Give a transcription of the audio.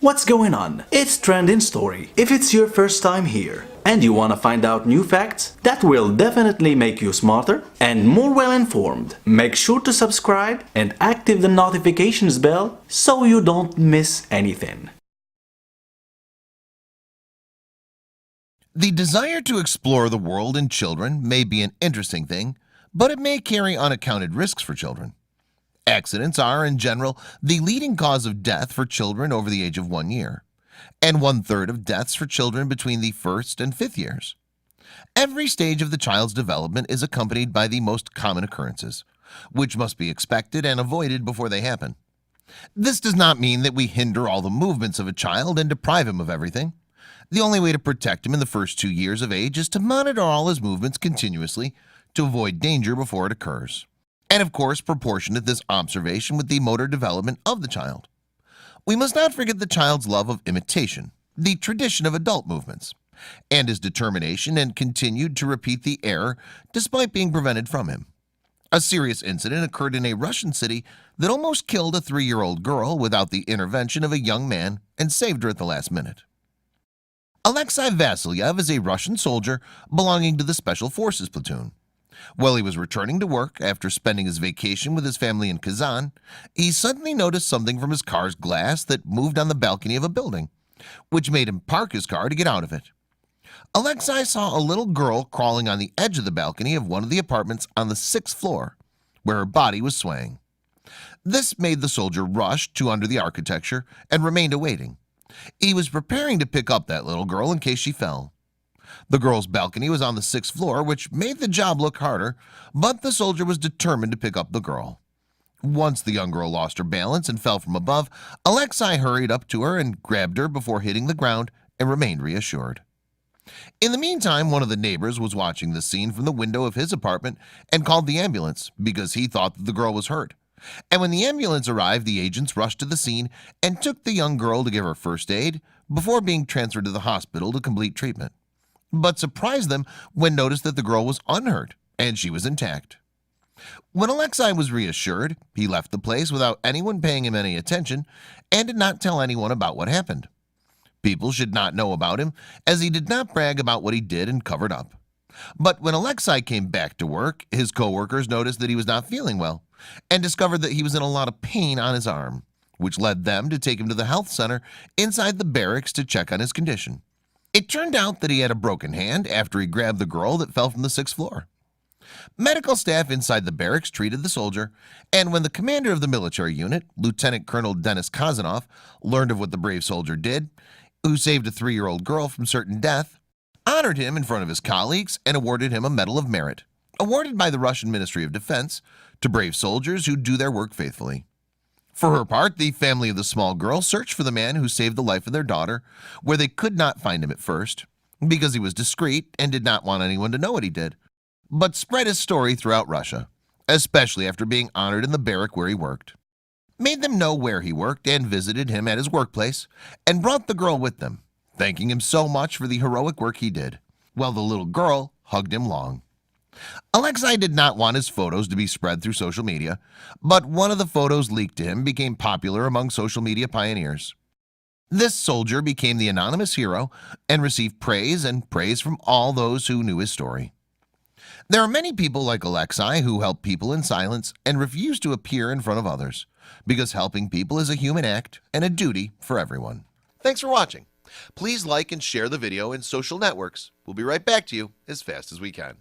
What's going on? It's Trending Story. If it's your first time here and you want to find out new facts that will definitely make you smarter and more well informed, make sure to subscribe and activate the notifications bell so you don't miss anything. The desire to explore the world in children may be an interesting thing, but it may carry unaccounted risks for children. Accidents are, in general, the leading cause of death for children over the age of 1 year, and 1/3 of deaths for children between the 1st and 5th years. Every stage of the child's development is accompanied by the most common occurrences, which must be expected and avoided before they happen. This does not mean that we hinder all the movements of a child and deprive him of everything. The only way to protect him in the first 2 years of age is to monitor all his movements continuously to avoid danger before it occurs, and of course proportionate this observation with the motor development of the child. We must not forget the child's love of imitation, the tradition of adult movements, and his determination and continued to repeat the error despite being prevented from him. A serious incident occurred in a Russian city that almost killed a 3-year-old girl without the intervention of a young man and saved her at the last minute. Alexei Vasilyev is a Russian soldier belonging to the Special Forces platoon. While he was returning to work after spending his vacation with his family in Kazan, he suddenly noticed something from his car's glass that moved on the balcony of a building, which made him park his car to get out of it. Alexei saw a little girl crawling on the edge of the balcony of one of the apartments on the 6th floor, where her body was swaying. This made the soldier rush to under the architecture and remained awaiting. He was preparing to pick up that little girl in case she fell. The girl's balcony was on the 6th floor, which made the job look harder, but the soldier was determined to pick up the girl. Once the young girl lost her balance and fell from above, Alexei hurried up to her and grabbed her before hitting the ground and remained reassured. In the meantime, one of the neighbors was watching the scene from the window of his apartment and called the ambulance because he thought that the girl was hurt. And when the ambulance arrived, the agents rushed to the scene and took the young girl to give her first aid before being transferred to the hospital to complete treatment, but surprised them when noticed that the girl was unhurt and she was intact. When Alexei was reassured, he left the place without anyone paying him any attention and did not tell anyone about what happened. People should not know about him, as he did not brag about what he did and covered up. But when Alexei came back to work, his co-workers noticed that he was not feeling well and discovered that he was in a lot of pain on his arm, which led them to take him to the health center inside the barracks to check on his condition. It turned out that he had a broken hand after he grabbed the girl that fell from the 6th floor. Medical staff inside the barracks treated the soldier, and when the commander of the military unit, Lieutenant Colonel Denis Kazanov, learned of what the brave soldier did, who saved a 3-year-old girl from certain death, honored him in front of his colleagues and awarded him a Medal of Merit, awarded by the Russian Ministry of Defense to brave soldiers who do their work faithfully. For her part, the family of the small girl searched for the man who saved the life of their daughter, where they could not find him at first, because he was discreet and did not want anyone to know what he did, but spread his story throughout Russia, especially after being honored in the barrack where he worked, made them know where he worked and visited him at his workplace, and brought the girl with them, thanking him so much for the heroic work he did, while the little girl hugged him long. Alexei did not want his photos to be spread through social media, but one of the photos leaked to him became popular among social media pioneers. This soldier became the anonymous hero and received praise from all those who knew his story. There are many people like Alexei who help people in silence and refuse to appear in front of others, because helping people is a human act and a duty for everyone. Thanks for watching. Please like and share the video in social networks. We'll be right back to you as fast as we can.